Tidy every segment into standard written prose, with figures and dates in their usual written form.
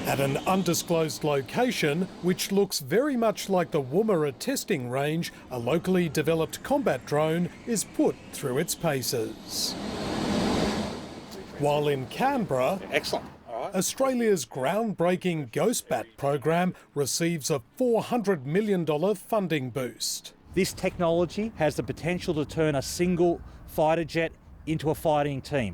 At an undisclosed location, which looks very much like the Woomera testing range, a locally developed combat drone is put through its paces. While in Canberra, Excellent. Australia's groundbreaking GhostBat program receives a $400 million funding boost. This technology has the potential to turn a single fighter jet into a fighting team.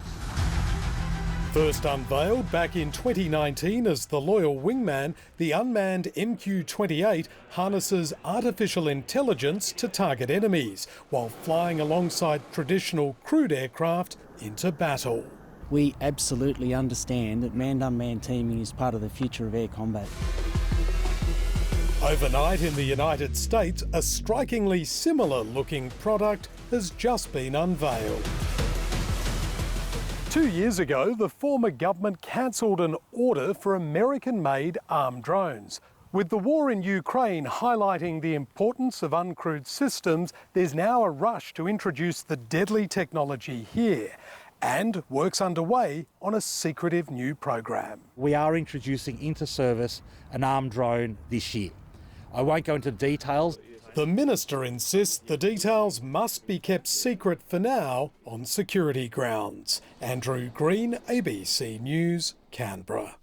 First unveiled back in 2019 as the Loyal Wingman, the unmanned MQ-28 harnesses artificial intelligence to target enemies while flying alongside traditional crewed aircraft into battle. We absolutely understand that manned-unmanned teaming is part of the future of air combat. Overnight in the United States, a strikingly similar-looking product has just been unveiled. 2 years ago, the former government cancelled an order for American-made armed drones. With the war in Ukraine highlighting the importance of uncrewed systems, there's now a rush to introduce the deadly technology here. And work's underway on a secretive new program. We are introducing into service an armed drone this year. I won't go into details. The minister insists the details must be kept secret for now on security grounds. Andrew Green, ABC News, Canberra.